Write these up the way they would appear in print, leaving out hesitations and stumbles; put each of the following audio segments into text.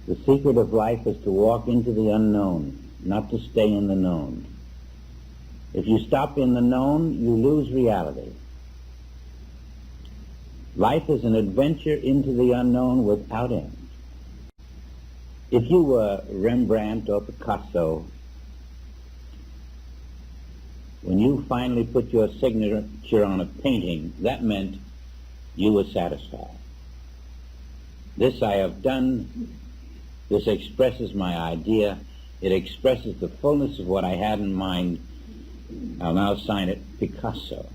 The secret of life is to walk into the unknown, not to stay in the known. If you stop in the known, you lose reality. Life is an adventure into the unknown without end. If you were Rembrandt or Picasso, when you finally put your signature on a painting, that meant you were satisfied. This I have done. This expresses my idea. It expresses the fullness of what I had in mind. I'll now sign it Picasso,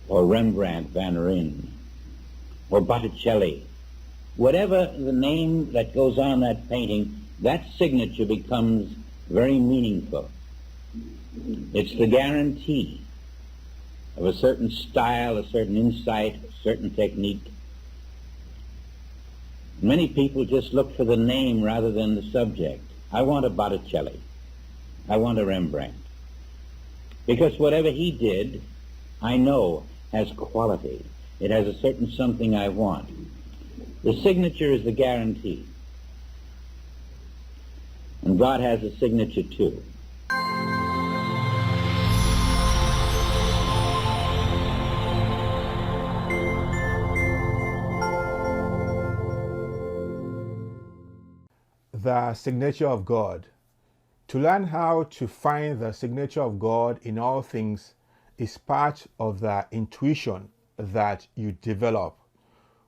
or Rembrandt van Rijn, or Botticelli. Whatever the name that goes on that painting, that signature becomes very meaningful. It's the guarantee of a certain style, a certain insight, a certain technique. Many people just look for the name rather than the subject. I want a Botticelli. I want a Rembrandt. Because whatever he did, I know has quality. It has a certain something I want. The signature is the guarantee. And God has a signature too. The signature of God. To learn how to find the signature of God in all things is part of the intuition that you develop.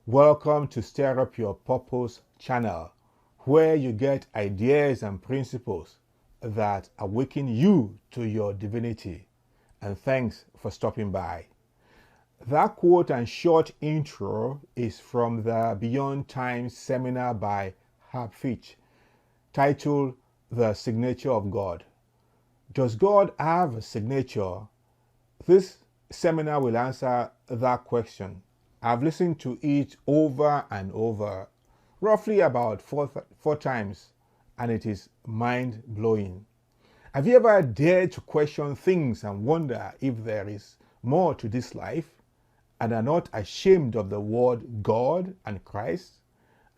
Welcome to Stir Up Your Purpose channel, where you get ideas and principles that awaken you to your divinity. And thanks for stopping by. That quote and short intro is from the Beyond Time seminar by Herb Fitch, titled The Signature of God. Does God have a signature? This seminar will answer that question. I've listened to it over and over, roughly about four times, and it is mind-blowing. Have you ever dared to question things and wonder if there is more to this life and are not ashamed of the word God and Christ?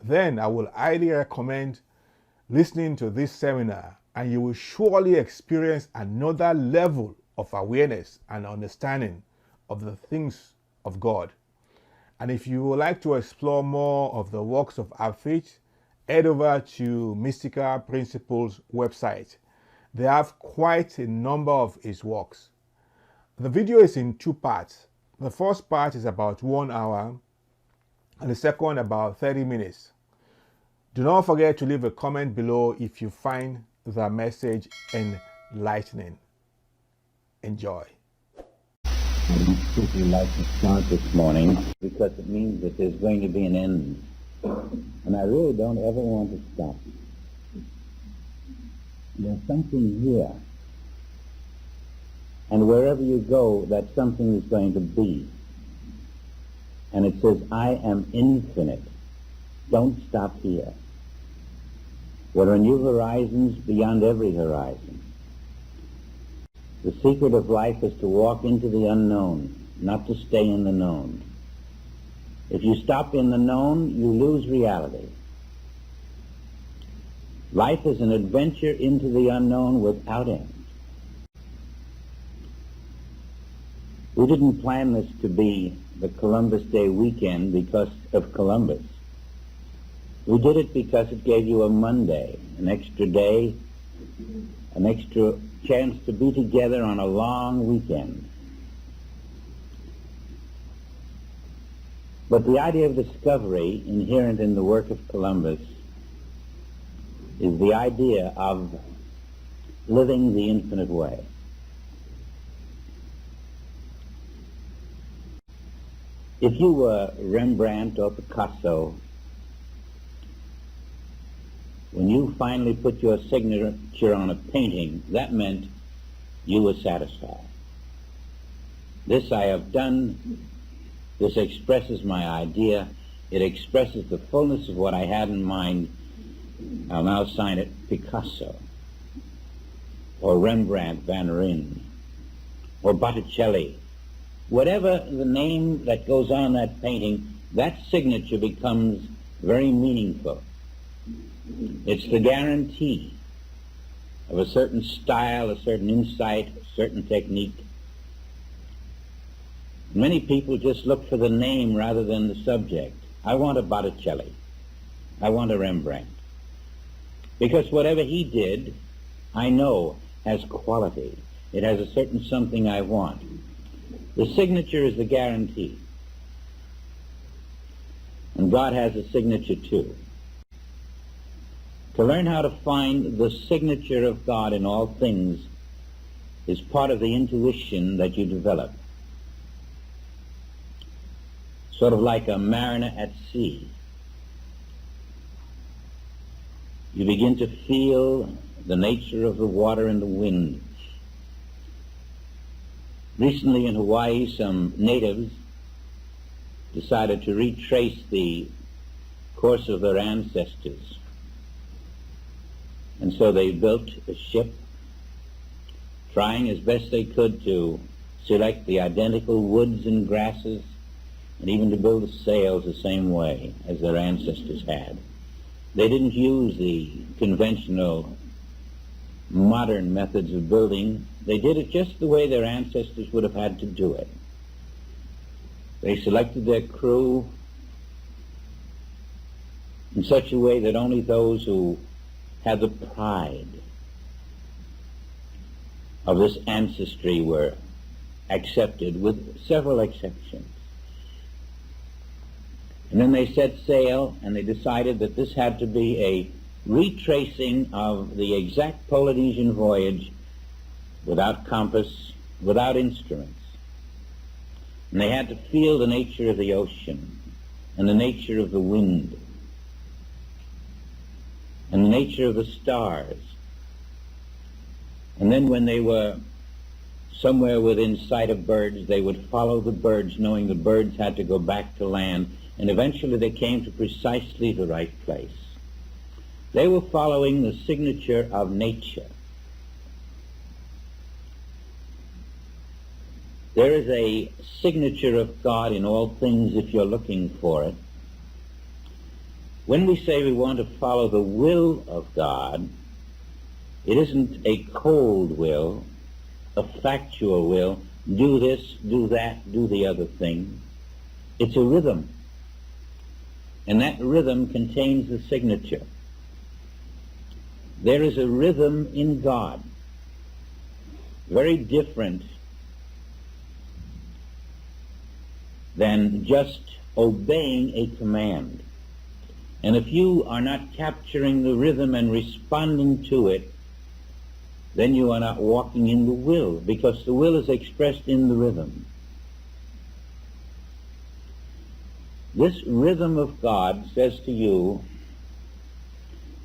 Then I will highly recommend listening to this seminar, and you will surely experience another level of awareness and understanding of the things of God. And if you would like to explore more of the works of Herb Fitch, head over to Mystical Principles website. They have quite a number of his works. The video is in two parts. The first part is about 1 hour, and the second about 30 minutes. Do not forget to leave a comment below if you find the message enlightening. Enjoy. I don't particularly like to start this morning because it means that there's going to be an end. And I really don't ever want to stop. There's something here. And wherever you go, that something is going to be. And it says, I am infinite. Don't stop here. There are new horizons beyond every horizon. The secret of life is to walk into the unknown, not to stay in the known. If you stop in the known, you lose reality. Life is an adventure into the unknown without end. We didn't plan this to be the Columbus Day weekend because of Columbus. We did it because it gave you a Monday, an extra day, an extra chance to be together on a long weekend. But the idea of discovery inherent in the work of Columbus is the idea of living the infinite way. If you were Rembrandt or Picasso, when you finally put your signature on a painting, that meant you were satisfied. This I have done. This expresses my idea. It expresses the fullness of what I had in mind. I'll now sign it Picasso, or Rembrandt van Rijn, or Botticelli. Whatever the name that goes on that painting, that signature becomes very meaningful. It's the guarantee of a certain style, a certain insight, a certain technique. Many people just look for the name rather than the subject. I want a Botticelli. I want a Rembrandt. Because whatever he did, I know has quality. It has a certain something I want. The signature is the guarantee. And God has a signature too. To learn how to find the signature of God in all things is part of the intuition that you develop. Sort of like a mariner at sea. You begin to feel the nature of the water and the wind. Recently in Hawaii, some natives decided to retrace the course of their ancestors. And so they built a ship, trying as best they could to select the identical woods and grasses, and even to build the sails the same way as their ancestors had. They didn't use the conventional modern methods of building. They did it just the way their ancestors would have had to do it. They selected their crew in such a way that only those who had the pride of this ancestry were accepted, with several exceptions. And then they set sail, and they decided that this had to be a retracing of the exact Polynesian voyage without compass, without instruments. And they had to feel the nature of the ocean and the nature of the wind and the nature of the stars. And then when they were somewhere within sight of birds, they would follow the birds, knowing the birds had to go back to land, and eventually they came to precisely the right place. They were following the signature of nature. There is a signature of God in all things if you're looking for it. When we say we want to follow the will of God, it isn't a cold will, a factual will, do this, do that, do the other thing. It's a rhythm. And that rhythm contains the signature. There is a rhythm in God, very different than just obeying a command. And if you are not capturing the rhythm and responding to it, then you are not walking in the will, because the will is expressed in the rhythm. This rhythm of God says to you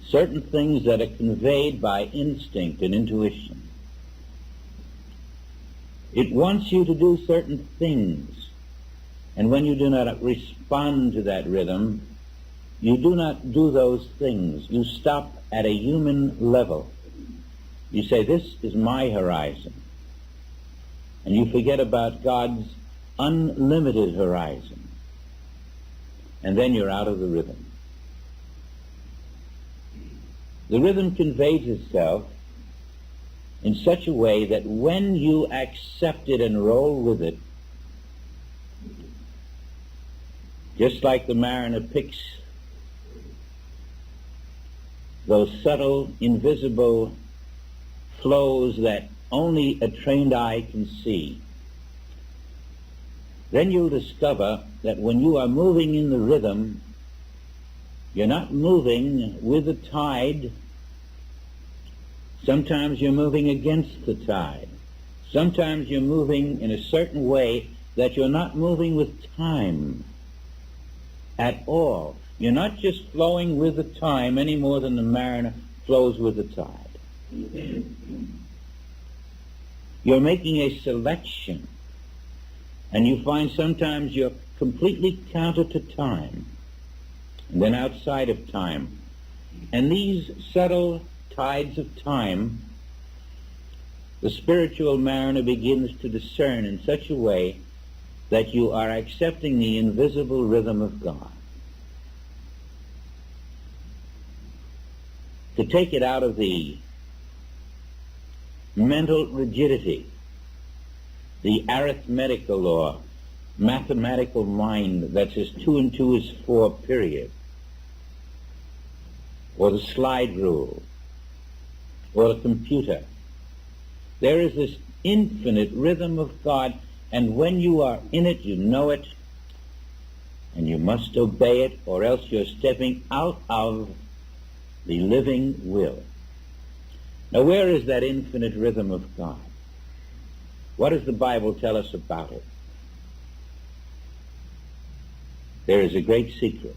certain things that are conveyed by instinct and intuition. It wants you to do certain things, and when you do not respond to that rhythm, you do not do those things. You stop at a human level. You say, this is my horizon. And you forget about God's unlimited horizon. And then you're out of the rhythm. The rhythm conveys itself in such a way that when you accept it and roll with it, just like the mariner picks those subtle, invisible flows that only a trained eye can see, then you'll discover that when you are moving in the rhythm, you're not moving with the tide. Sometimes you're moving against the tide. Sometimes you're moving in a certain way that you're not moving with time at all. You're not just flowing with the time any more than the mariner flows with the tide. You're making a selection, and you find sometimes you're completely counter to time, and then outside of time. And these subtle tides of time, the spiritual mariner begins to discern in such a way that you are accepting the invisible rhythm of God. to take it out of the mental rigidity, the arithmetical or mathematical mind that says 2 and 2 is 4, period, or the slide rule, or the computer. There is this infinite rhythm of God, and when you are in it, you know it, and you must obey it, or else you're stepping out of the living will. Now, where is that infinite rhythm of God? What does the Bible tell us about it? There is a great secret.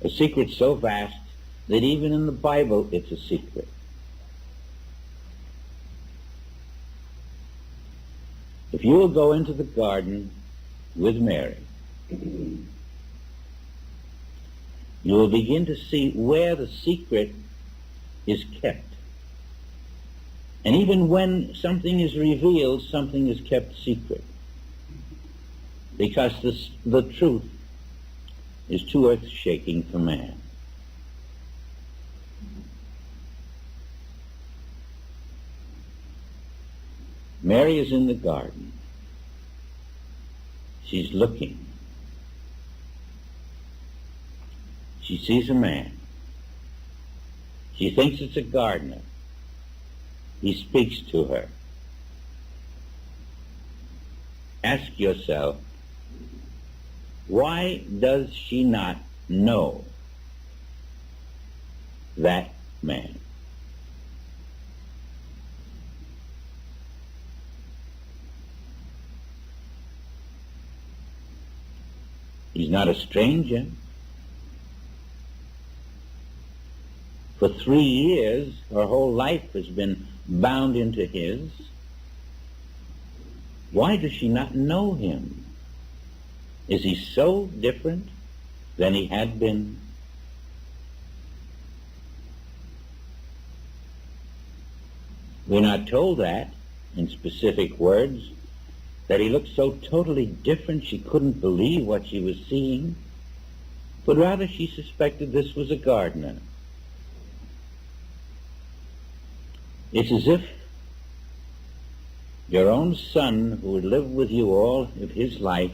A secret so vast that even in the Bible it's a secret. If you will go into the garden with Mary, you will begin to see where the secret is kept. And even when something is revealed, something is kept secret. Because the truth is too earth-shaking for man. Mary is in the garden. She's looking. She sees a man. She thinks it's a gardener. He speaks to her. Ask yourself, why does she not know that man? He's not a stranger. For 3 years, her whole life has been bound into his. Why does she not know him? Is he so different than he had been? We're not told that in specific words, that he looked so totally different she couldn't believe what she was seeing, but rather she suspected this was a gardener. It's as if your own son, who had lived with you all of his life,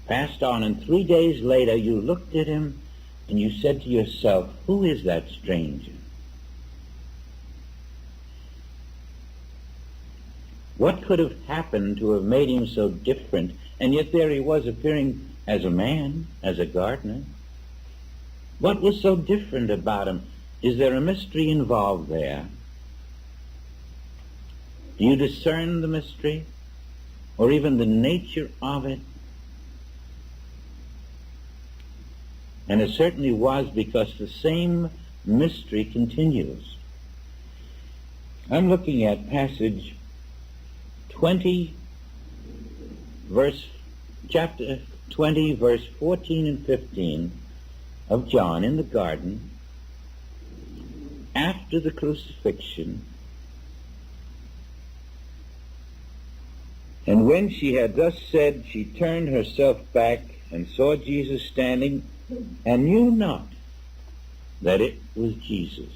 passed on, and 3 days later you looked at him and you said to yourself, who is that stranger? What could have happened to have made him so different? And yet there he was, appearing as a man, as a gardener. What was so different about him? Is there a mystery involved there? Do you discern the mystery, or even the nature of it? And it certainly was, because the same mystery continues. I'm looking at passage 20, chapter 20, verse 14 and 15 of John in the garden, after the crucifixion. And when she had thus said, she turned herself back and saw Jesus standing, and knew not that it was Jesus.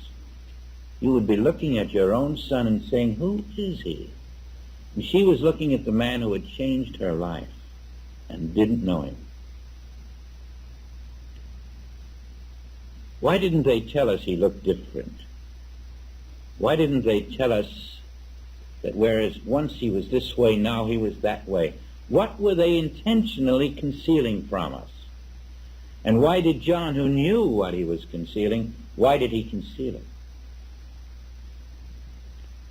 You would be looking at your own son and saying, who is he? And she was looking at the man who had changed her life and didn't know him. Why didn't they tell us he looked different? Why didn't they tell us that whereas once he was this way, now he was that way? What were they intentionally concealing from us? And why did John, who knew what he was concealing, why did he conceal it?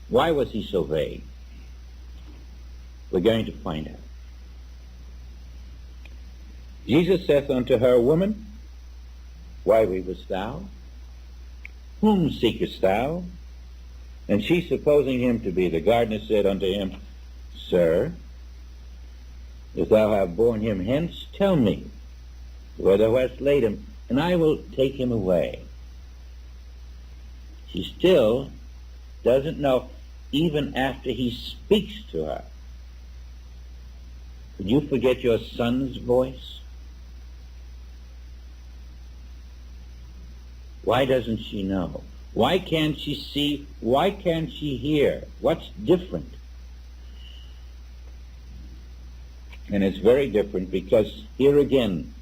Why was he so vague? We're going to find out. Jesus saith unto her, Woman, why weavest thou? Whom seekest thou? And she, supposing him to be the gardener, said unto him, Sir, if thou have borne him hence, tell me where thou hast laid him, and I will take him away. She still doesn't know, even after he speaks to her. Could you forget your son's voice? Why doesn't she know? Why can't she see? Why can't she hear? What's different? And it's very different because here again,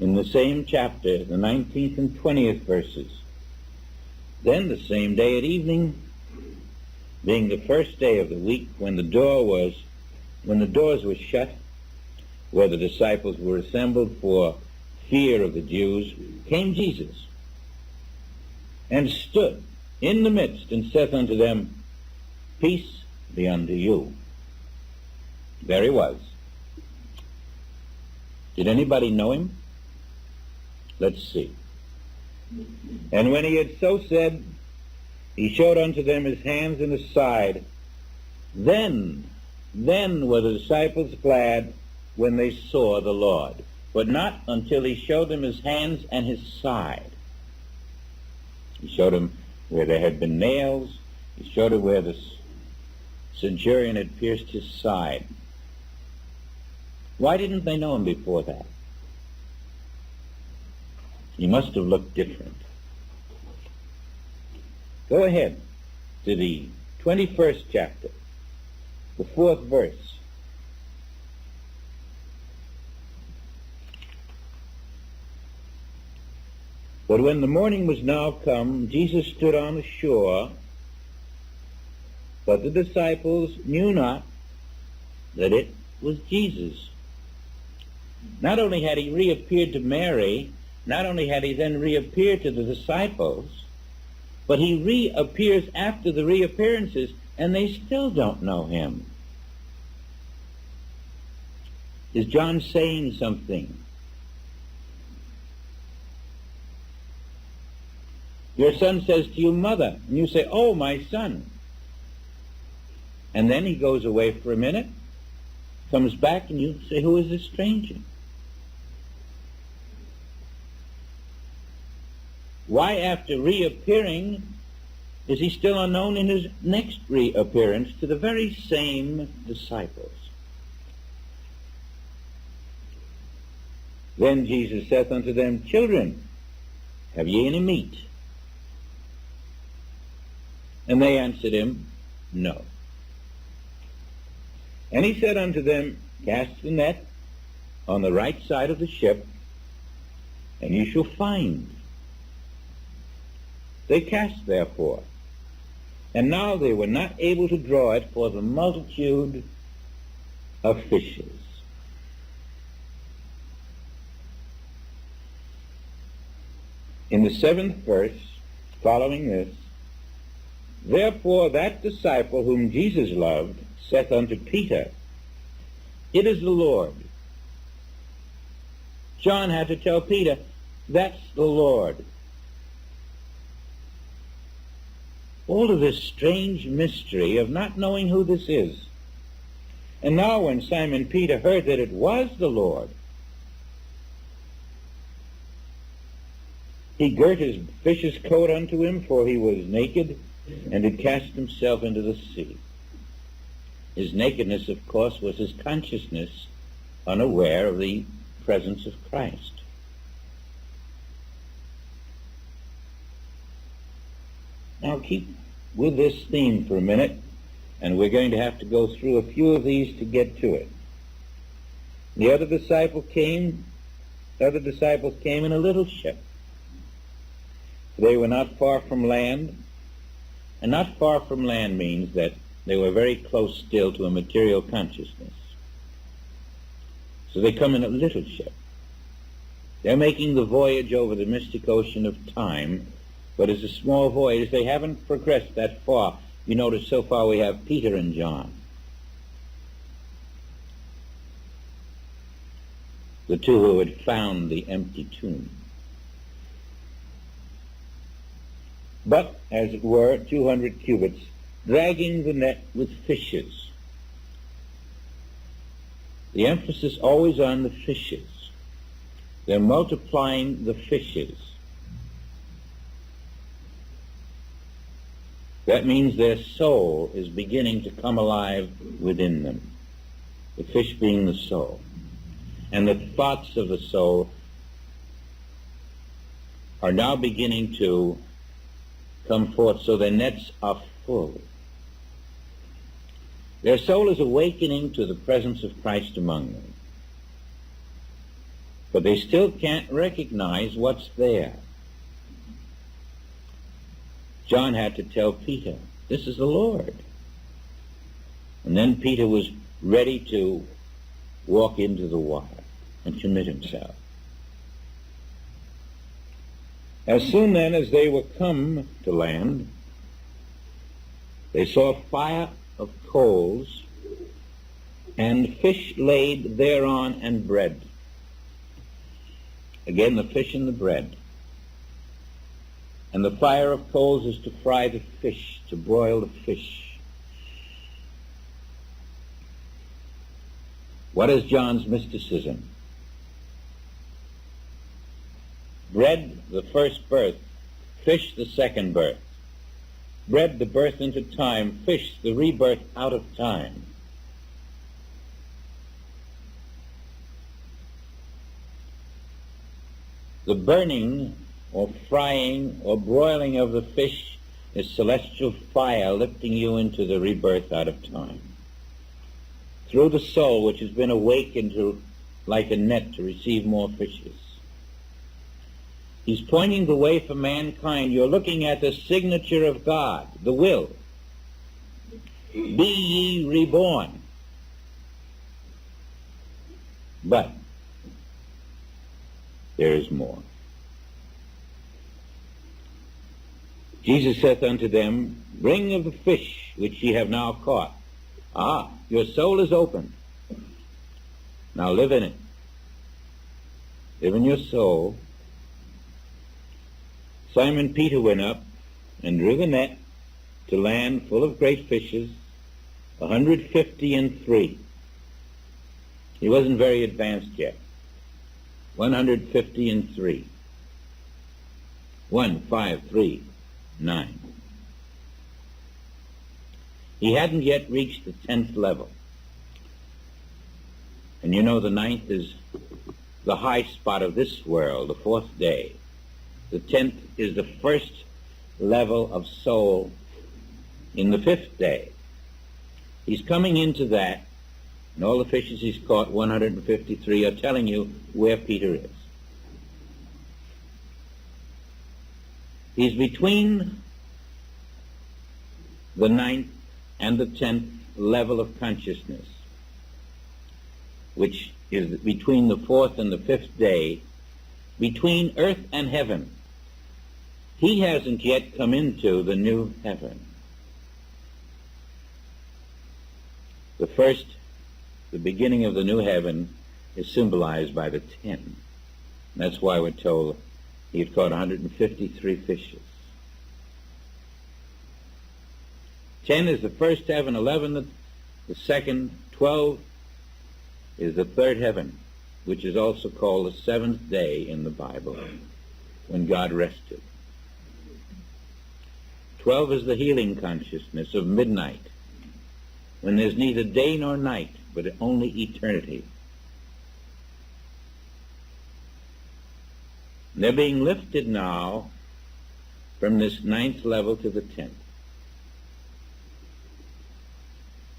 in the same chapter, the 19th and 20th verses, then the same day at evening, being the first day of the week, when the doors were shut, where the disciples were assembled for fear of the Jews, came Jesus, and stood in the midst, and saith unto them, Peace be unto you. There he was. Did anybody know him? Let's see. And when he had so said, he showed unto them his hands and his side. Then were the disciples glad when they saw the Lord, but not until he showed them his hands and his side. He showed them where there had been nails. He showed them where the centurion had pierced his side. Why didn't they know him before that? He must have looked different. Go ahead to the 21st chapter, the 4th verse. But when the morning was now come, Jesus stood on the shore, but the disciples knew not that it was Jesus. Not only had he reappeared to Mary, not only had he then reappeared to the disciples, but he reappears after the reappearances, and they still don't know him. Is John saying something? Your son says to you, Mother, and you say, Oh, my son. And then he goes away for a minute, comes back, and you say, Who is this stranger? Why, after reappearing, is he still unknown in his next reappearance to the very same disciples? Then Jesus saith unto them, Children, have ye any meat? And they answered him, No. And he said unto them, Cast the net on the right side of the ship, and ye shall find. They cast therefore, and now they were not able to draw it for the multitude of fishes. In the 7th verse, following this, Therefore that disciple whom Jesus loved saith unto Peter, It is the Lord. John had to tell Peter, That's the Lord. All of this strange mystery of not knowing who this is. And now when Simon Peter heard that it was the Lord, he girt his fish's coat unto him, for he was naked, and did cast himself into the sea. His nakedness, of course, was his consciousness, unaware of the presence of Christ. Now keep with this theme for a minute, and we're going to have to go through a few of these to get to it. The other disciples came in a little ship. They were not far from land, and not far from land means that they were very close still to a material consciousness. So they come in a little ship. They're making the voyage over the mystic ocean of time, but it's a small voyage. They haven't progressed that far. You notice so far we have Peter and John, the two who had found the empty tomb. But, as it were, 200 cubits, dragging the net with fishes. The emphasis always on the fishes. They're multiplying the fishes. That means their soul is beginning to come alive within them, the fish being the soul. And the thoughts of the soul are now beginning to come forth, so their nets are full. Their soul is awakening to the presence of Christ among them. But they still can't recognize what's there. John had to tell Peter, this is the Lord. And then Peter was ready to walk into the water and commit himself. As soon then as they were come to land, they saw a fire of coals, and fish laid thereon, and bread. Again, the fish and the bread. And the fire of coals is to fry the fish, to broil the fish. What is John's mysticism? Bread, the first birth. Fish, the second birth. Bread, the birth into time. Fish, the rebirth out of time. The burning or frying or broiling of the fish is celestial fire lifting you into the rebirth out of time. Through the soul, which has been awakened to, like a net, to receive more fishes. He's pointing the way for mankind. You're looking at the signature of God, the will. Be ye reborn. But there is more. Jesus saith unto them, bring of the fish which ye have now caught. Ah, your soul is open. Now live in it. Live in your soul. Simon Peter went up and drew the net to land full of great fishes, 153. He wasn't very advanced yet. 153. 1, 5, 3, 9. He hadn't yet reached the 10th level. And you know the 9th is the high spot of this world, the 4th day. The 10th is the first level of soul in the 5th day. He's coming into that, and all the fishes he's caught, 153, are telling you where Peter is. He's between the 9th and the 10th level of consciousness, which is between the 4th and the 5th day, between earth and heaven. He hasn't yet come into the new heaven. The beginning of the new heaven is symbolized by the 10. That's why we're told he had caught 153 fishes. 10 is the first heaven, 11 the second, 12 is the third heaven, which is also called the 7th day in the Bible, when God rested. 12 is the healing consciousness of midnight, when there's neither day nor night, but only eternity. They're being lifted now from this 9th level to the 10th.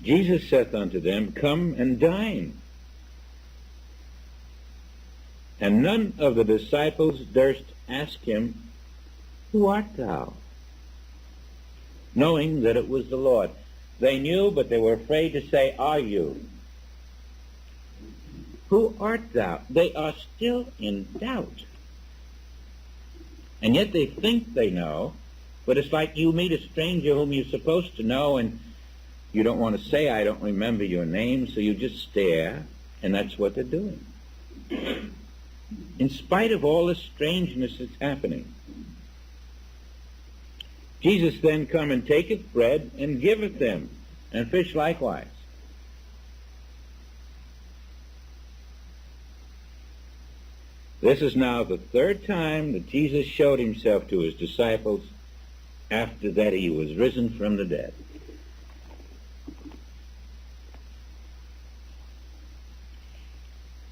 Jesus saith unto them, come and dine. And none of the disciples durst ask him, who art thou? Knowing that it was the Lord. They knew, but they were afraid to say, are you? Who art thou? They are still in doubt. And yet they think they know, but it's like you meet a stranger whom you're supposed to know, and you don't want to say, I don't remember your name, so you just stare, and that's what they're doing. In spite of all the strangeness that's happening. Jesus then come and taketh bread and giveth them, and fish likewise. This is now the third time that Jesus showed himself to his disciples after that he was risen from the dead.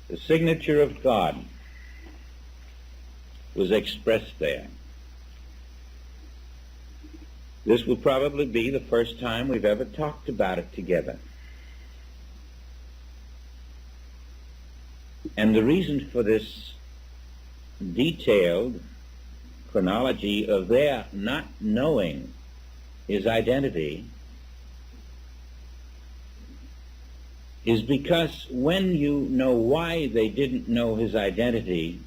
The signature of God was expressed there. This will probably be the first time we've ever talked about it together. And the reason for this detailed chronology of their not knowing his identity is because when you know why they didn't know his identity,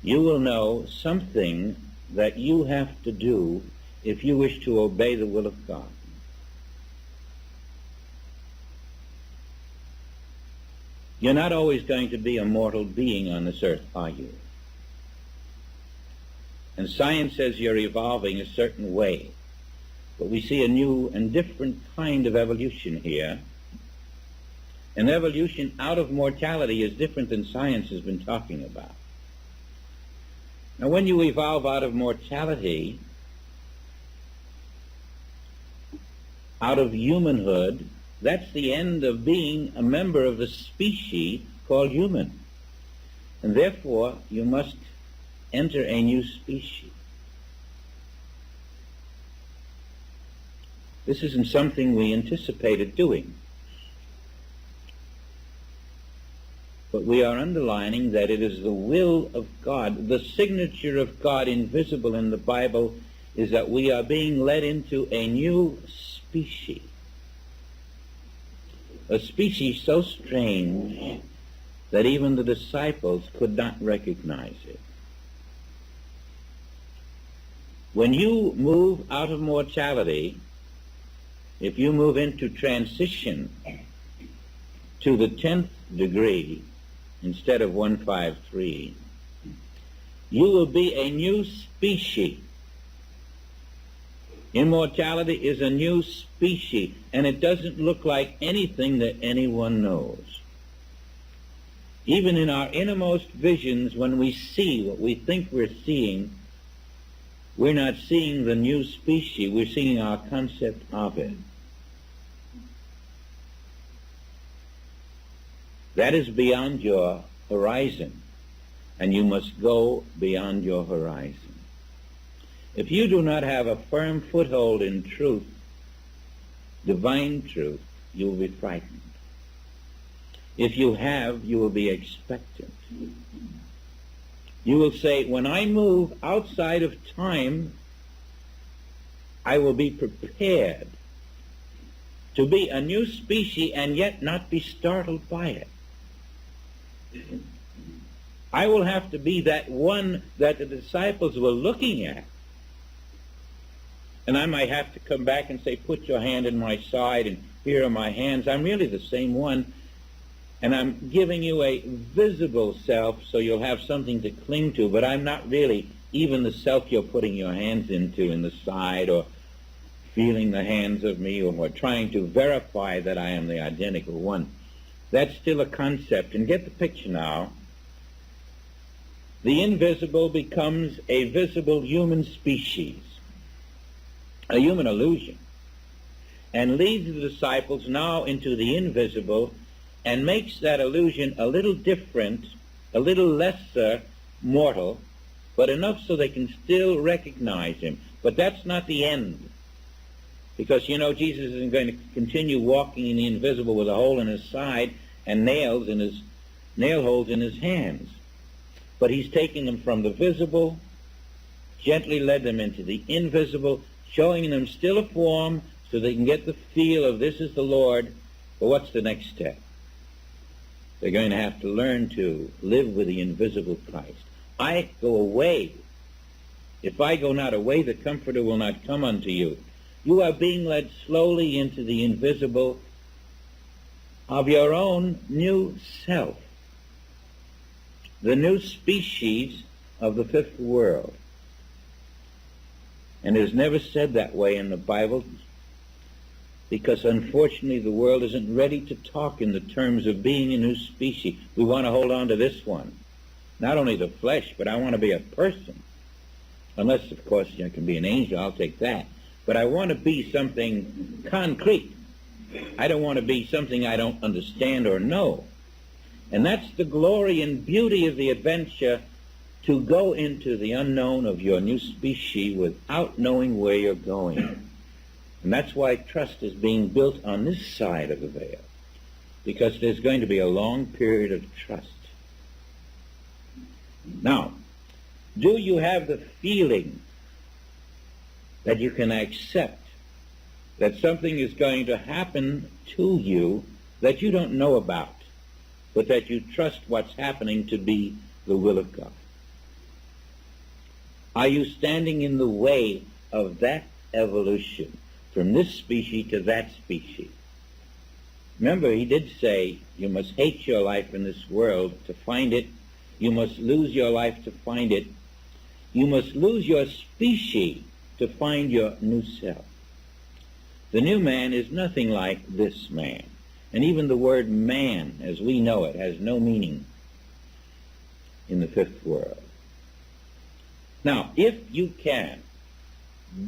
you will know something that you have to do if you wish to obey the will of God. You're not always going to be a mortal being on this earth, are you? And science says you're evolving a certain way. But we see a new and different kind of evolution here. An evolution out of mortality is different than science has been talking about. Now, when you evolve out of mortality, out of humanhood, that's the end of being a member of the species called human. And therefore, you must enter a new species. This isn't something we anticipated doing. But we are underlining that it is the will of God. The signature of God invisible in the Bible is that we are being led into a new species. A species so strange that even the disciples could not recognize it. When you move out of mortality, if you move into transition to the 10th degree instead of 153, you will be a new species. Immortality is a new species, and it doesn't look like anything that anyone knows. Even in our innermost visions, when we see what we think we're seeing, we're not seeing the new species, we're seeing our concept of it. That is beyond your horizon, and you must go beyond your horizon. If you do not have a firm foothold in truth, divine truth, you will be frightened. If you have, you will be expectant. You will say, when I move outside of time, I will be prepared to be a new species and yet not be startled by it. I will have to be that one that the disciples were looking at. And I might have to come back and say, put your hand in my side and here are my hands. I'm really the same one. And I'm giving you a visible self so you'll have something to cling to, but I'm not really even the self you're putting your hands into in the side or feeling the hands of me or trying to verify that I am the identical one. That's still a concept. And get the picture now. The invisible becomes a visible human species, a human illusion, and leads the disciples now into the invisible and makes that illusion a little different, a little lesser mortal, but enough so they can still recognize him. But that's not the end. Because, you know, Jesus isn't going to continue walking in the invisible with a hole in his side and nail holes in his hands. But he's taking them from the visible, gently led them into the invisible, showing them still a form so they can get the feel of this is the Lord. But what's the next step? They're going to have to learn to live with the invisible Christ. I go away. If I go not away, the Comforter will not come unto you. You are being led slowly into the invisible of your own new self, the new species of the fifth world. And it is never said that way in the Bible, because unfortunately the world isn't ready to talk in the terms of being a new species. We want to hold on to this one. Not only the flesh, but I want to be a person. Unless, of course, I can be an angel, I'll take that. But I want to be something concrete. I don't want to be something I don't understand or know. And that's the glory and beauty of the adventure to go into the unknown of your new species without knowing where you're going. And that's why trust is being built on this side of the veil, because there's going to be a long period of trust. Now, do you have the feeling that you can accept that something is going to happen to you that you don't know about, but that you trust what's happening to be the will of God? Are you standing in the way of that evolution from this species to that species? Remember, he did say you must hate your life in this world to find it. You must lose your life to find it. You must lose your species to find your new self. The new man is nothing like this man. And even the word man, as we know it, has no meaning in the fifth world. Now, if you can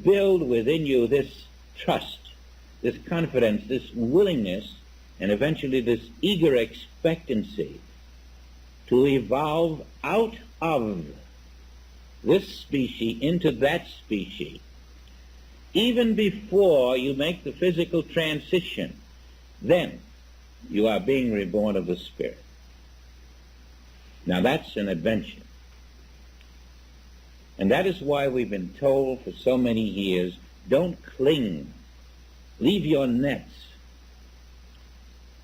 build within you this trust, this confidence, this willingness, and eventually this eager expectancy to evolve out of this species into that species, even before you make the physical transition, then you are being reborn of the Spirit. Now that's an adventure. And that is why we've been told for so many years, don't cling. Leave your nets.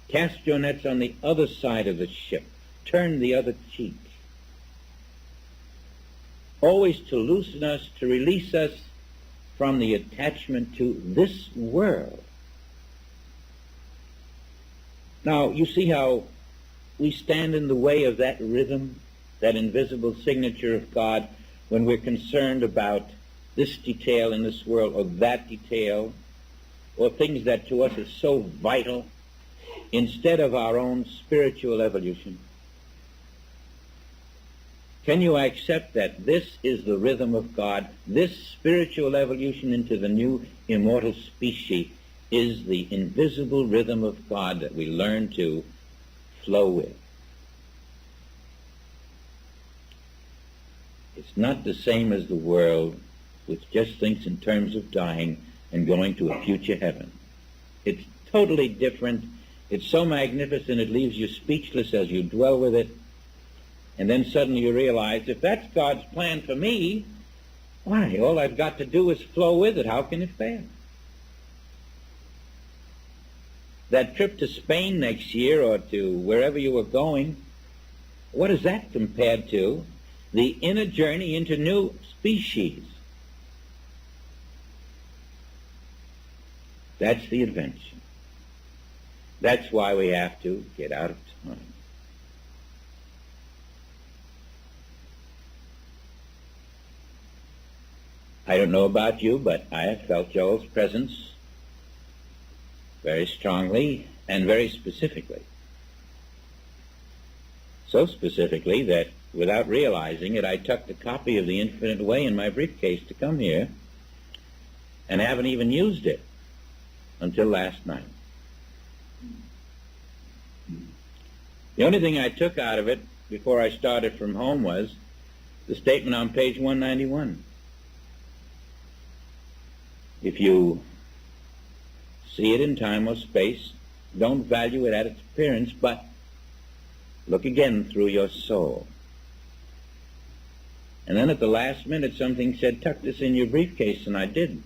Cast your nets on the other side of the ship. Turn the other cheek. Always to loosen us, to release us from the attachment to this world. Now, you see how we stand in the way of that rhythm, that invisible signature of God, when we're concerned about this detail in this world or that detail, or things that to us are so vital, instead of our own spiritual evolution. Can you accept that this is the rhythm of God? This spiritual evolution into the new immortal species is the invisible rhythm of God that we learn to flow with. It's not the same as the world, which just thinks in terms of dying and going to a future heaven. It's totally different. It's so magnificent it leaves you speechless as you dwell with it. And then suddenly you realize, if that's God's plan for me, why, all I've got to do is flow with it. How can it fail? That trip to Spain next year or to wherever you were going, what is that compared to the inner journey into new species? That's the adventure. That's why we have to get out of time. I don't know about you, but I have felt Joel's presence very strongly and very specifically. So specifically that without realizing it, I tucked a copy of The Infinite Way in my briefcase to come here and haven't even used it until last night. The only thing I took out of it before I started from home was the statement on page 191. If you see it in time or space, don't value it at its appearance, but look again through your soul. And then at the last minute something said, tuck this in your briefcase, and I did.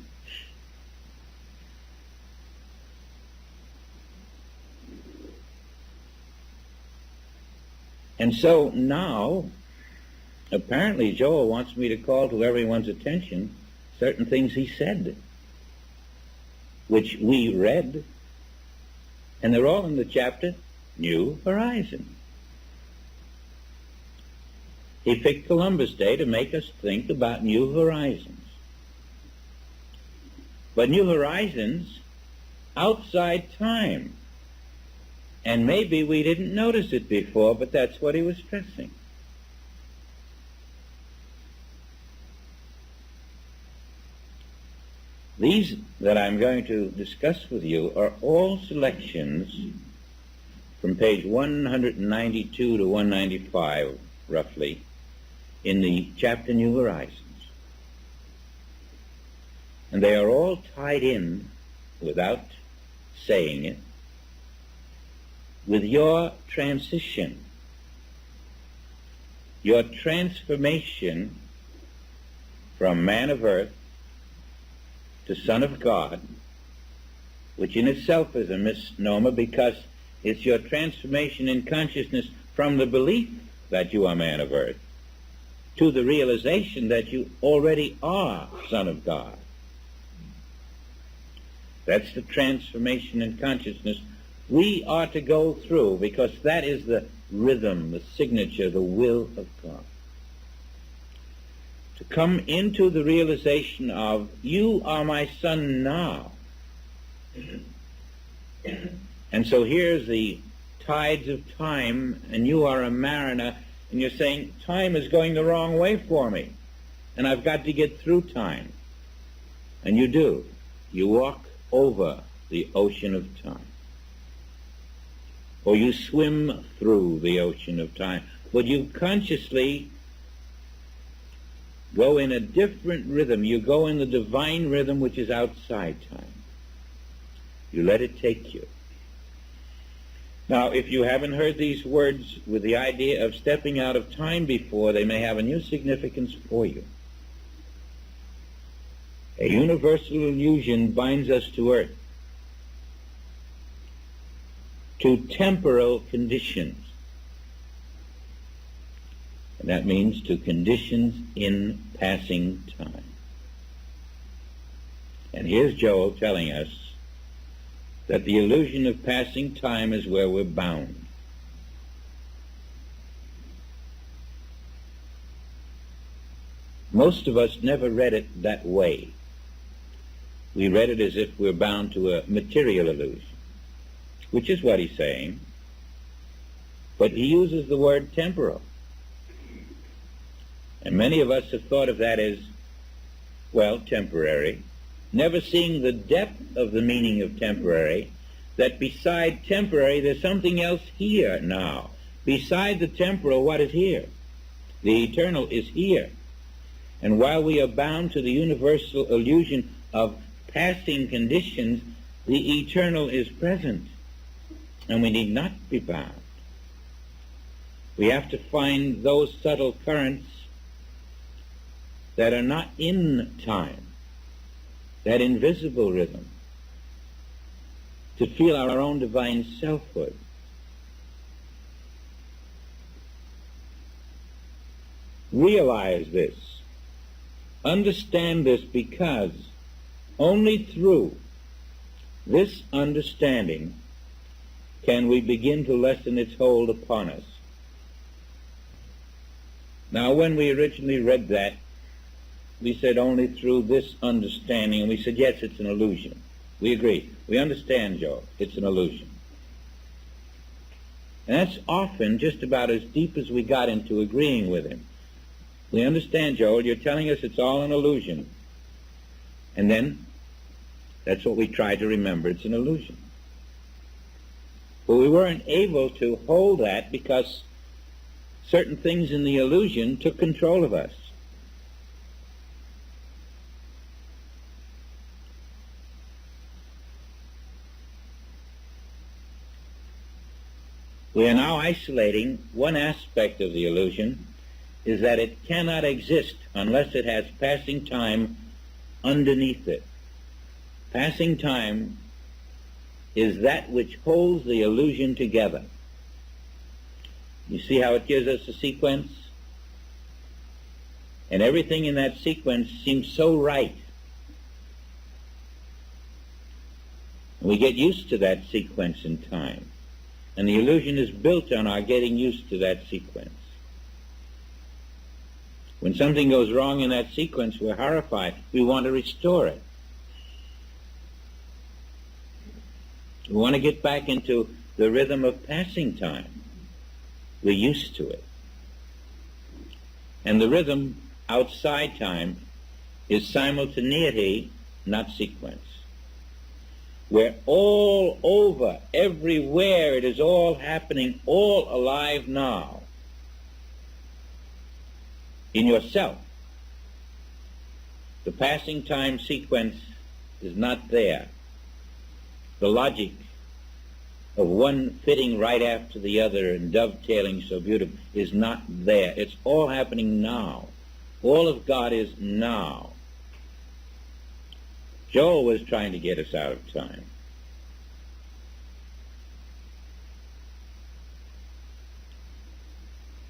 And so now, apparently Joel wants me to call to everyone's attention certain things he said, which we read, and they're all in the chapter New Horizon. He picked Columbus Day to make us think about new horizons. But new horizons outside time. And maybe we didn't notice it before, but that's what he was stressing. These that I'm going to discuss with you are all selections from page 192 to 195, roughly, in the chapter New Horizons. And they are all tied in, without saying it, with your transition, your transformation from man of earth to son of God, which in itself is a misnomer because it's your transformation in consciousness from the belief that you are man of earth to the realization that you already are son of God. That's the transformation in consciousness we are to go through, because that is the rhythm, the signature, the will of God. To come into the realization of, you are my son now. And so here's the tides of time, and you are a mariner, and you're saying, time is going the wrong way for me, and I've got to get through time. And you do. You walk over the ocean of time. Or you swim through the ocean of time. But you consciously go in a different rhythm. You go in the divine rhythm which is outside time. You let it take you. Now, if you haven't heard these words with the idea of stepping out of time before, they may have a new significance for you. A universal illusion binds us to earth, to temporal conditions. And that means to conditions in passing time. And here's Joel telling us that the illusion of passing time is where we're bound. Most of us never read it that way. We read it as if we're bound to a material illusion, which is what he's saying. But he uses the word temporal. And many of us have thought of that as, well, temporary, never seeing the depth of the meaning of temporary, that beside temporary there's something else here now. Beside the temporal, what is here? The eternal is here. And while we are bound to the universal illusion of passing conditions, the eternal is present, and we need not be bound. We have to find those subtle currents that are not in time, that invisible rhythm, to feel our own divine selfhood. Realize this. Understand this, because only through this understanding can we begin to lessen its hold upon us. Now, when we originally read that, we said only through this understanding, and we said, yes, it's an illusion. We agree. We understand, Joe, it's an illusion. And that's often just about as deep as we got into agreeing with him. We understand, Joel, you're telling us it's all an illusion. And then, that's what we try to remember, it's an illusion. But we weren't able to hold that because certain things in the illusion took control of us. We are now isolating one aspect of the illusion, is that it cannot exist unless it has passing time underneath it. Passing time is that which holds the illusion together. You see how it gives us a sequence? And everything in that sequence seems so right. We get used to that sequence in time. And the illusion is built on our getting used to that sequence. When something goes wrong in that sequence, we're horrified. We want to restore it. We want to get back into the rhythm of passing time. We're used to it. And the rhythm outside time is simultaneity, not sequence. Where all over, everywhere, it is all happening, all alive now. in yourself. The passing time sequence is not there. The logic of one fitting right after the other and dovetailing so beautiful is not there. It's all happening now. All of God is now. Joel was trying to get us out of time.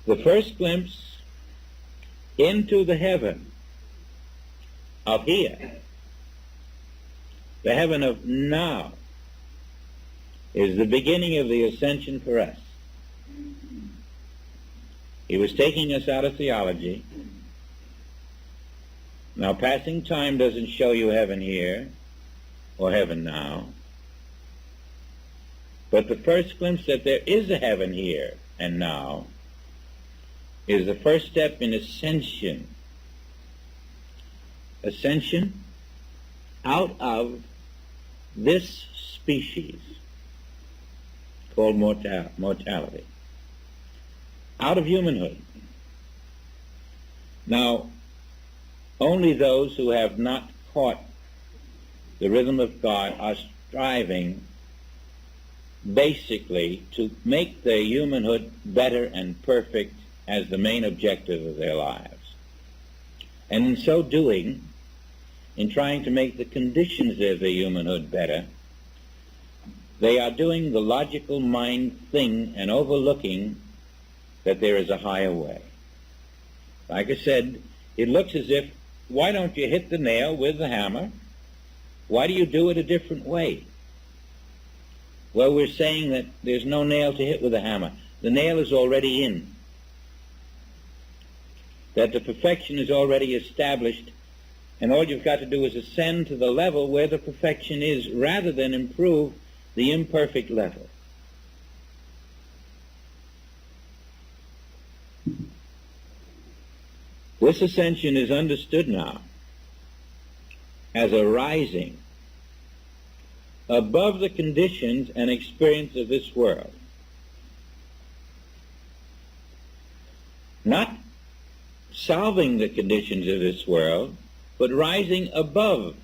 The first glimpse into the heaven of here, the heaven of now, is the beginning of the ascension for us. He was taking us out of theology. Now, passing time doesn't show you heaven here or heaven now. But the first glimpse that there is a heaven here and now is the first step in ascension. Ascension out of this species called mortality. Out of humanhood. Now, only those who have not caught the rhythm of God are striving basically to make their humanhood better and perfect as the main objective of their lives. And in so doing, in trying to make the conditions of their humanhood better, they are doing the logical mind thing and overlooking that there is a higher way. Like I said, it looks as if, why don't you hit the nail with the hammer? Why do you do it a different way? Well, we're saying that there's no nail to hit with a hammer. The nail is already in. That the perfection is already established, and all you've got to do is ascend to the level where the perfection is, rather than improve the imperfect level. This ascension is understood now as a rising above the conditions and experience of this world. Not solving the conditions of this world, but rising above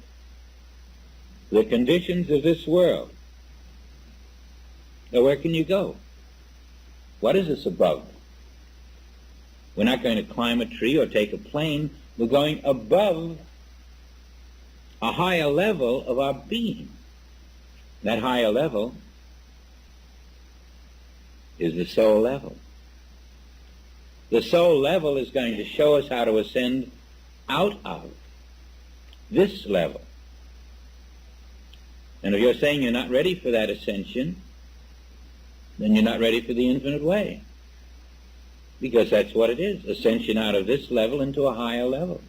the conditions of this world. Now, where can you go? What is this above? We're not going to climb a tree or take a plane. We're going above a higher level of our being. That higher level is the soul level. The soul level is going to show us how to ascend out of this level. And if you're saying you're not ready for that ascension, then you're not ready for the infinite way. Because that's what it is, ascension out of this level into a higher level.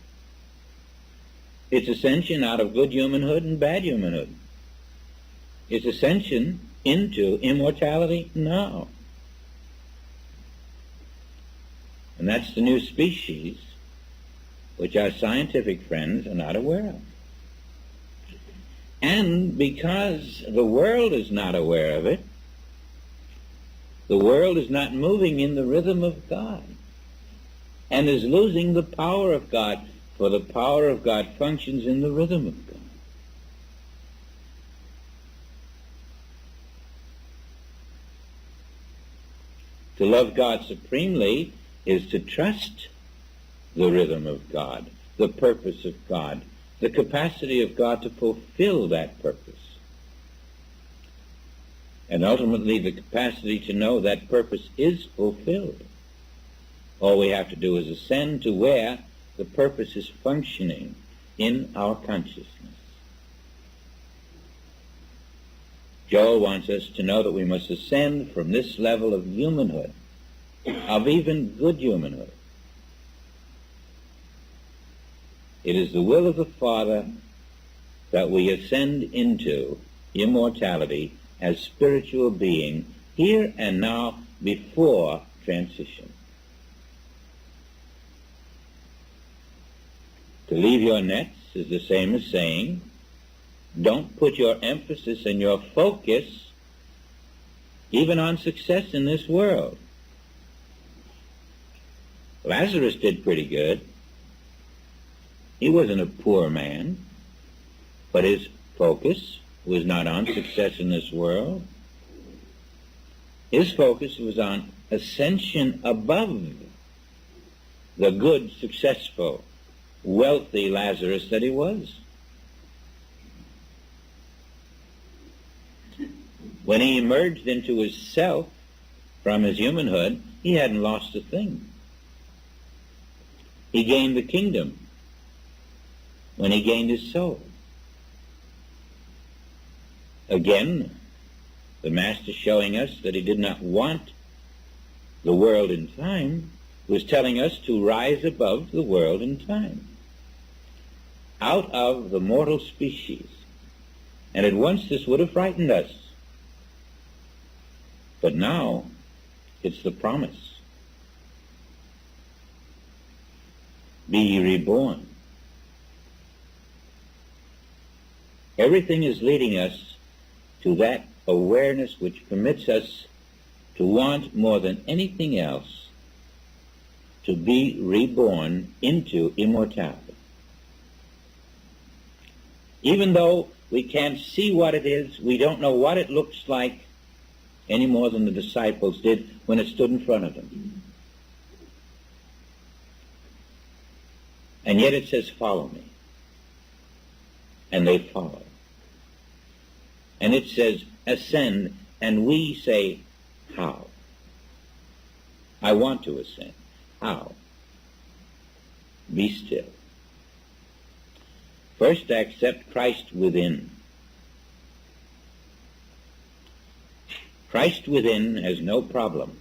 It's ascension out of good humanhood and bad humanhood. It's ascension into immortality now. And that's the new species which our scientific friends are not aware of. And because the world is not aware of it, the world is not moving in the rhythm of God and is losing the power of God, for the power of God functions in the rhythm of God. To love God supremely is to trust the rhythm of God, the purpose of God, the capacity of God to fulfill that purpose. And ultimately the capacity to know that purpose is fulfilled. All we have to do is ascend to where the purpose is functioning in our consciousness. Joel wants us to know that we must ascend from this level of humanhood, of even good humanhood. It is the will of the Father that we ascend into immortality as spiritual being here and now before transition. To leave your nets is the same as saying, don't put your emphasis and your focus even on success in this world. Lazarus did pretty good. He wasn't a poor man, but his focus was not on success in this world. His focus was on ascension above the good, successful, wealthy Lazarus that he was. When he emerged into his self from his humanhood, he hadn't lost a thing. He gained the kingdom when he gained his soul. Again, the Master, showing us that he did not want the world and time, was telling us to rise above the world and time, out of the mortal species. And at once this would have frightened us. But now it's the promise. Be ye reborn. Everything is leading us to that awareness which permits us to want more than anything else to be reborn into immortality. Even though we can't see what it is, we don't know what it looks like any more than the disciples did when it stood in front of them. And yet it says, follow me. And they follow. And it says, ascend, and we say, how? I want to ascend. How? Be still. First, accept Christ within. Christ within has no problem.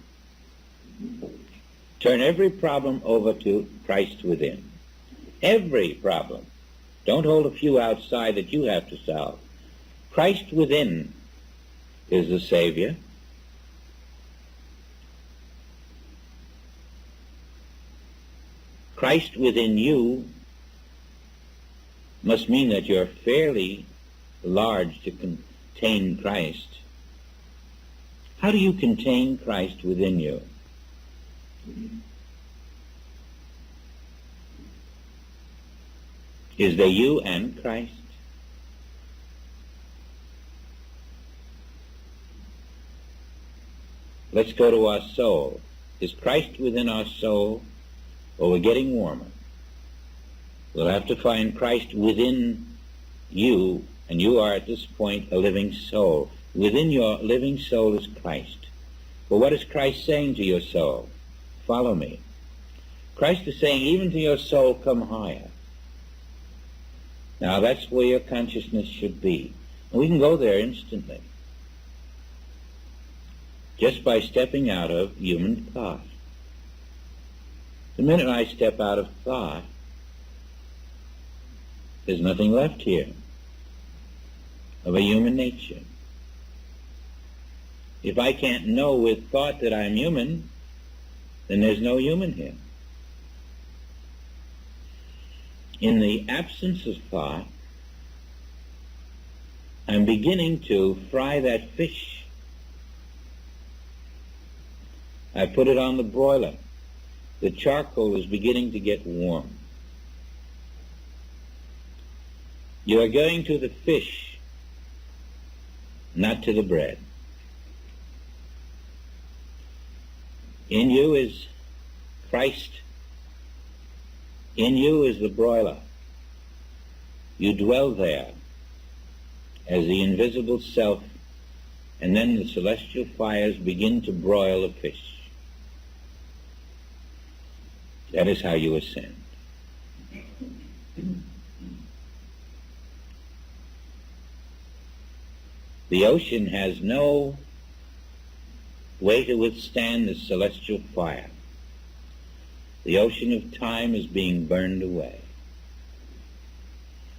Turn every problem over to Christ within. Every problem. Don't hold a few outside that you have to solve. Christ within is the Savior. Christ within you must mean that you're fairly large to contain Christ. How do you contain Christ within you? Is there you and Christ? Let's go to our soul. Is Christ within our soul, or we're getting warmer? We'll have to find Christ within you, and you are at this point a living soul. Within your living soul is Christ. Well, what is Christ saying to your soul? Follow me. Christ is saying, even to your soul, come higher. Now, that's where your consciousness should be. And we can go there instantly, just by stepping out of human thought. The minute I step out of thought, there's nothing left here of a human nature. If I can't know with thought that I'm human, then there's no human here. In the absence of thought, I'm beginning to fry that fish. I put it on the broiler. The charcoal is beginning to get warm. You are going to the fish, not to the bread. In you is Christ. In you is the broiler. You dwell there as the invisible self, and then the celestial fires begin to broil the fish. That is how you ascend. The ocean has no way to withstand the celestial fire. The ocean of time is being burned away.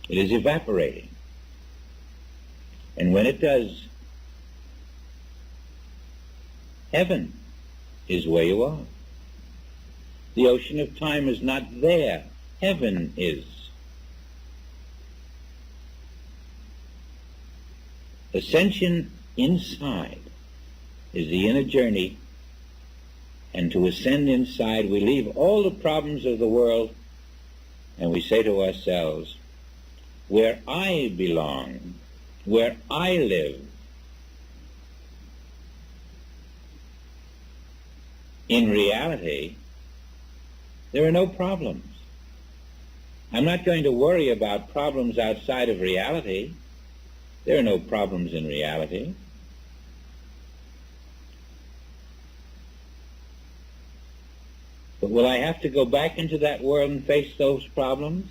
It is evaporating. And when it does, heaven is where you are. The ocean of time is not there. Heaven is. Ascension inside is the inner journey and to ascend inside, we leave all the problems of the world and we say to ourselves, where I belong, where I live, in reality, there are no problems. I'm not going to worry about problems outside of reality. There are no problems in reality. But will I have to go back into that world and face those problems?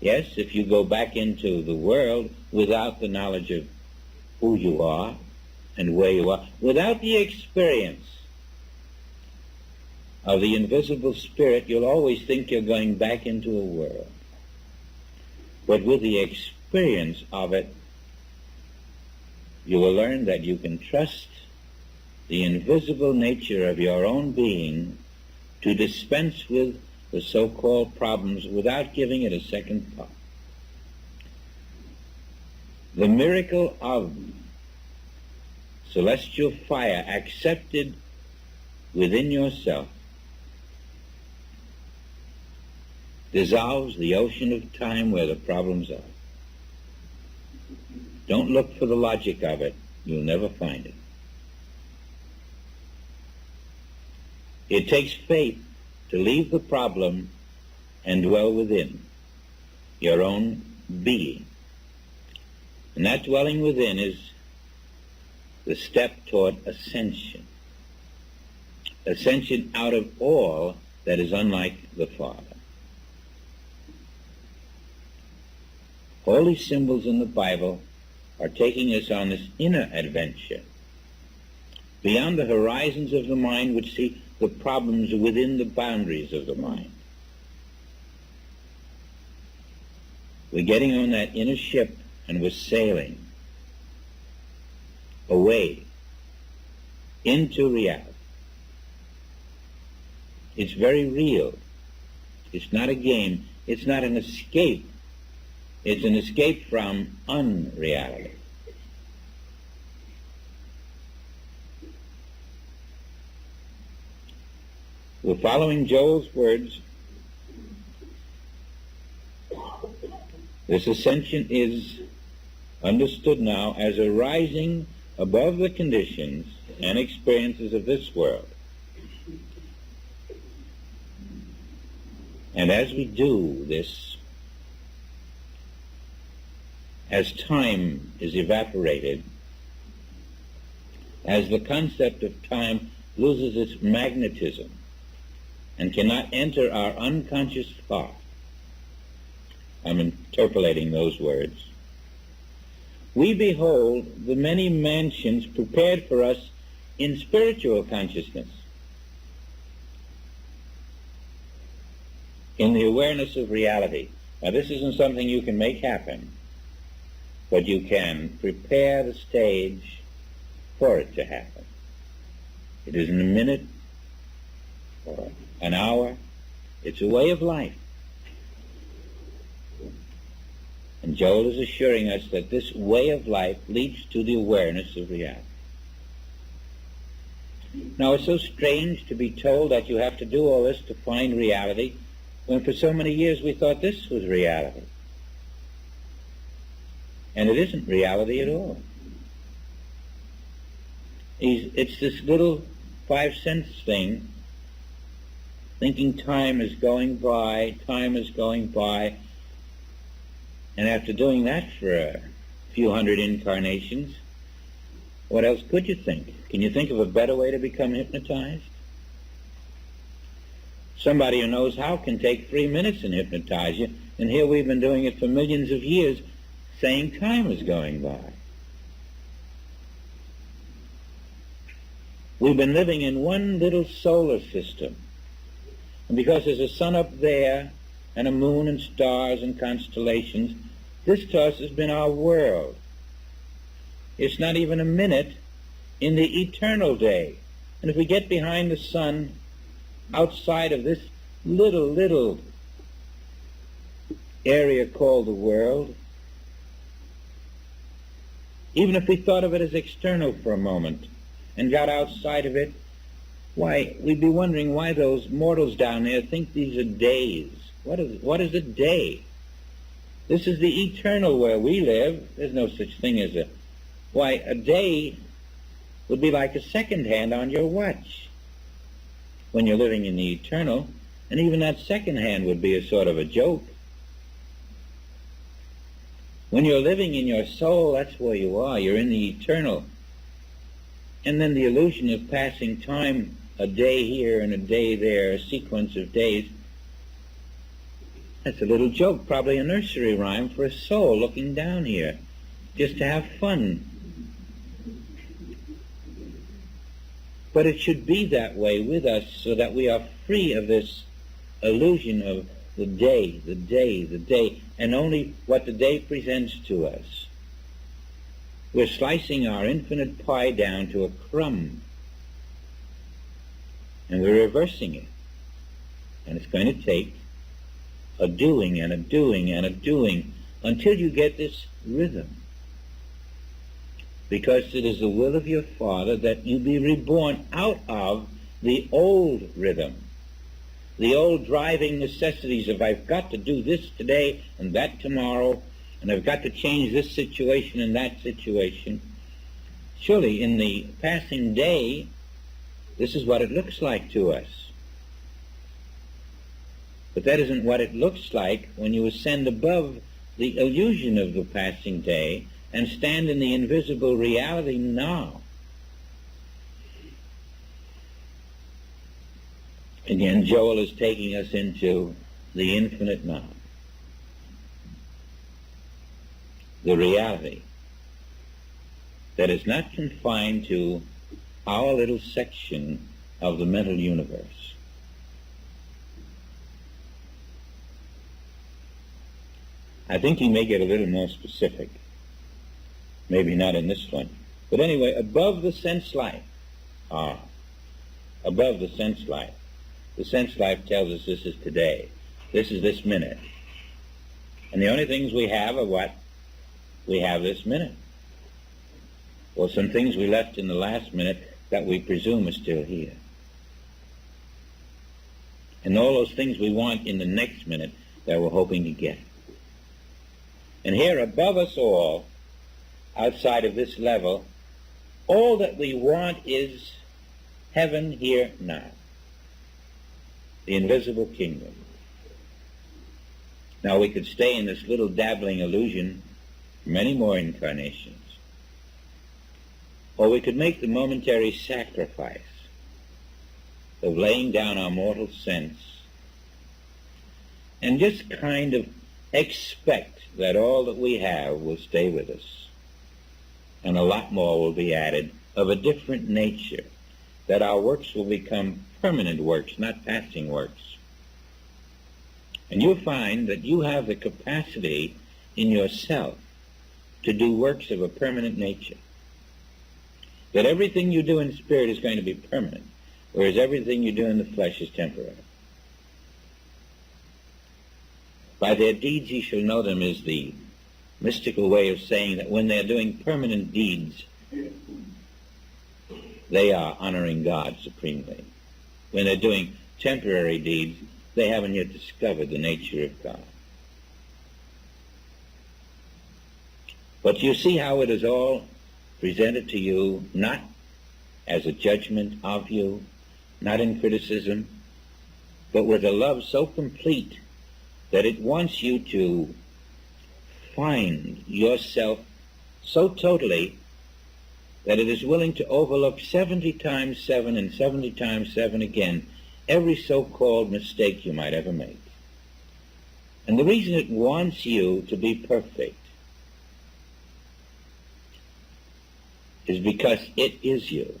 Yes, if you go back into the world without the knowledge of who you are and where you are, without the experience of the invisible spirit, you'll always think you're going back into a world. But with the experience of it, you will learn that you can trust the invisible nature of your own being to dispense with the so-called problems without giving it a second thought. The miracle of celestial fire accepted within yourself dissolves the ocean of time where the problems are. Don't look for the logic of it. You'll never find it. It takes faith to leave the problem and dwell within your own being. And that dwelling within is the step toward ascension. Ascension out of all that is unlike the Father. All these symbols in the Bible are taking us on this inner adventure, beyond the horizons of the mind which see the problems within the boundaries of the mind. We're getting on that inner ship and we're sailing away into reality. It's very real. It's not a game. It's not an escape. It's an escape from unreality. We're following Joel's words. This ascension is understood now as a rising above the conditions and experiences of this world. And as we do this, as time is evaporated, as the concept of time loses its magnetism and cannot enter our unconscious thought, I'm interpolating those words, we behold the many mansions prepared for us in spiritual consciousness, in the awareness of reality. Now, this isn't something you can make happen, but you can prepare the stage for it to happen. It isn't a minute or an hour. It's a way of life. And Joel is assuring us that this way of life leads to the awareness of reality. Now, it's so strange to be told that you have to do all this to find reality, when for so many years we thought this was reality. And it isn't reality at all. It's this little 5 cents thing, thinking time is going by, and after doing that for a few hundred incarnations, what else could you think? Can you think of a better way to become hypnotized? Somebody who knows how can take 3 minutes and hypnotize you, and here we've been doing it for millions of years, saying time is going by. We've been living in one little solar system, and because there's a sun up there and a moon and stars and constellations, this to us has been our world. It's not even a minute in the eternal day. And if we get behind the sun, outside of this little area called the world, even if we thought of it as external for a moment and got outside of it, Why, we'd be wondering why those mortals down there think these are days. What is a day? This is the eternal where we live. There's no such thing as a... Why, a day would be like a second hand on your watch when you're living in the eternal, and even that second hand would be a sort of a joke. When you're living in your soul, that's where you are. You're in the eternal. And then the illusion of passing time, a day here and a day there, a sequence of days, that's a little joke, probably a nursery rhyme for a soul looking down here, just to have fun. But it should be that way with us so that we are free of this illusion of the day, the day, the day, and only what the day presents to us. We're slicing our infinite pie down to a crumb, and we're reversing it. And it's going to take a doing and a doing and a doing until you get this rhythm. Because it is the will of your Father that you be reborn out of the old rhythm, the old driving necessities of I've got to do this today and that tomorrow, and I've got to change this situation and that situation. Surely in the passing day, this is what it looks like to us. But that isn't what it looks like when you ascend above the illusion of the passing day and stand in the invisible reality now. Again, Joel is taking us into the infinite now. The reality that is not confined to our little section of the mental universe. I think he may get a little more specific. Maybe not in this one. But anyway, above the sense life. Above the sense life. The sense life tells us this is today. This is this minute. And the only things we have are what? We have this minute. Or some things we left in the last minute that we presume are still here. And all those things we want in the next minute that we're hoping to get. And here above us all, outside of this level, all that we want is heaven here now. The invisible kingdom. Now we could stay in this little dabbling illusion for many more incarnations. Or we could make the momentary sacrifice of laying down our mortal sense and just kind of expect that all that we have will stay with us. And a lot more will be added of a different nature, that our works will become permanent works, not passing works. And you'll find that you have the capacity in yourself to do works of a permanent nature. That everything you do in spirit is going to be permanent, whereas everything you do in the flesh is temporary. By their deeds ye shall know them is the mystical way of saying that when they're doing permanent deeds, they are honoring God supremely. When they're doing temporary deeds, they haven't yet discovered the nature of God. But you see how it is all presented to you, not as a judgment of you, not in criticism, but with a love so complete that it wants you to find yourself so totally that it is willing to overlook 70 times 7 and 70 times 7 again every so-called mistake you might ever make. And the reason it wants you to be perfect is because it is you.